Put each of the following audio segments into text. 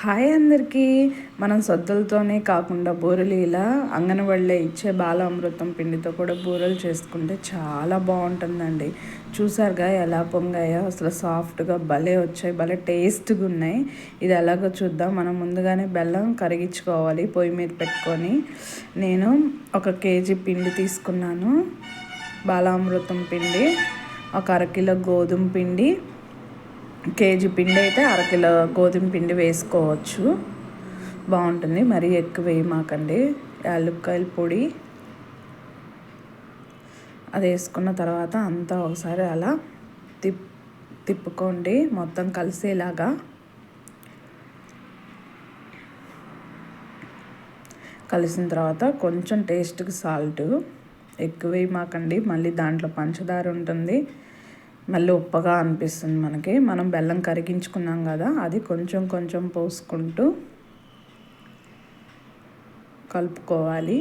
Hi అందరికీ. మనం సొద్దులతోనే కాకుండా బూరెలు ఇలా అంగన్వాడిలో ఇచ్చే బాలామృతం పిండితో కూడా బూరెలు చేసుకుంటే చాలా బాగుంటుందండి. చూసారుగా ఎలా పొంగాయో, అసలు సాఫ్ట్గా భలే వచ్చాయి, భలే టేస్ట్గా ఉన్నాయి. ఇది ఎలాగో చూద్దాం. మనం ముందుగానే బెల్లం కరిగించుకోవాలి పొయ్యి మీద పెట్టుకొని. నేను 1 కేజీ పిండి తీసుకున్నాను, బాలామృతం పిండి. 1 అరకిలో గోధుమ పిండి, కేజీ పిండి అయితే 1 కిలో గోధుమ పిండి వేసుకోవచ్చు, బాగుంటుంది. మరీ ఎక్కువ వేయమాకండి. యాలక్కాయల పొడి అది వేసుకున్న తర్వాత అంతా ఒకసారి అలా తిప్పుకోండి మొత్తం కలిసేలాగా. కలిసిన తర్వాత కొంచెం టేస్ట్కి సాల్ట్ ఎక్కువ వేయమాకండి, మళ్ళీ దాంట్లో పంచదార ఉంటుంది, మళ్ళీ ఉప్పగా అనిపిస్తుంది మనకి. మనం బెల్లం కరిగించుకున్నాం కదా, అది కొంచెం కొంచెం పోసుకుంటూ కలుపుకోవాలి.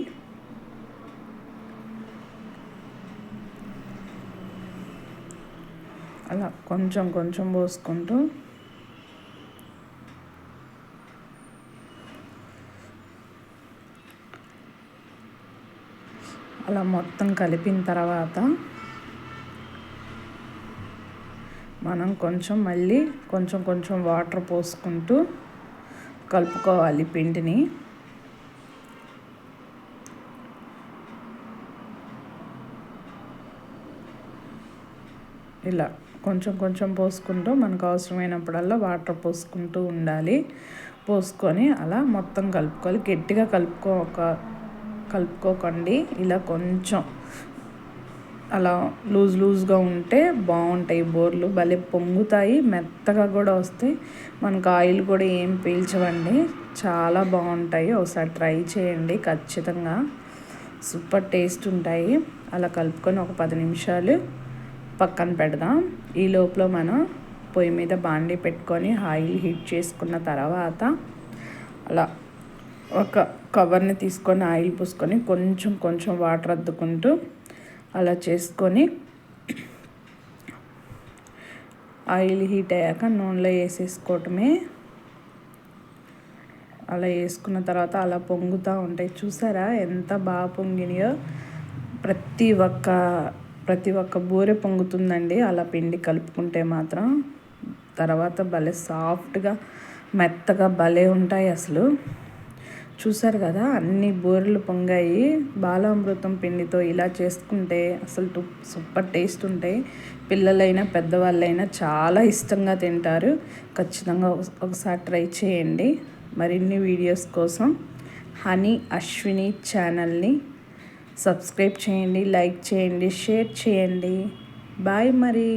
అలా కొంచెం కొంచెం పోసుకుంటూ అలా మొత్తం కలిపిన తర్వాత మనం మళ్ళీ కొంచెం కొంచెం వాటర్ పోసుకుంటూ కలుపుకోవాలి పిండిని. ఇలా కొంచెం కొంచెం పోసుకుంటూ మనకు అవసరమైనప్పుడల్లా వాటర్ పోసుకుంటూ ఉండాలి. పోసుకొని అలా మొత్తం కలుపుకోవాలి. గట్టిగా కలుపుకోకండి. ఇలా కొంచెం అలా లూజ్గా ఉంటే బాగుంటాయి బోర్లు, భలే పొంగుతాయి, మెత్తగా కూడా వస్తాయి. మనకు ఆయిల్ కూడా ఏం పీల్చవండి, చాలా బాగుంటాయి. ఒకసారి ట్రై చేయండి ఖచ్చితంగా, సూపర్ టేస్ట్ ఉంటాయి. అలా కలుపుకొని ఒక 10 నిమిషాలు పక్కన పెడదాం. ఈ లోపల మనం పొయ్యి మీద బాండీ పెట్టుకొని ఆయిల్ హీట్ చేసుకున్న తర్వాత అలా ఒక కవర్ని తీసుకొని ఆయిల్ పూసుకొని కొంచెం కొంచెం వాటర్ అద్దుకుంటూ అలా చేసుకొని ఆయిల్ హీట్ అయ్యాక నూనెలో వేసేసుకోవటమే. అలా వేసుకున్న తర్వాత అలా పొంగుతూ ఉంటాయి. చూసారా ఎంత బాగా పొంగినాయో. ప్రతి ఒక్క బూరె పొంగుతుందండి అలా పిండి కలుపుకుంటే మాత్రం. తర్వాత భలే సాఫ్ట్గా మెత్తగా భలే ఉంటాయి అసలు. చూసారు కదా, అన్ని బూరెలు పొంగాయి. బాలామృతం పిండితో ఇలా చేసుకుంటే అసలు సూపర్ టేస్ట్ ఉంటాయి. పిల్లలైనా పెద్దవాళ్ళైనా చాలా ఇష్టంగా తింటారు. ఖచ్చితంగా ఒకసారి ట్రై చేయండి. మరిన్ని వీడియోస్ కోసం హనీ అశ్విని ఛానల్ని సబ్స్క్రైబ్ చేయండి, లైక్ చేయండి, షేర్ చేయండి. బాయ్ మరి.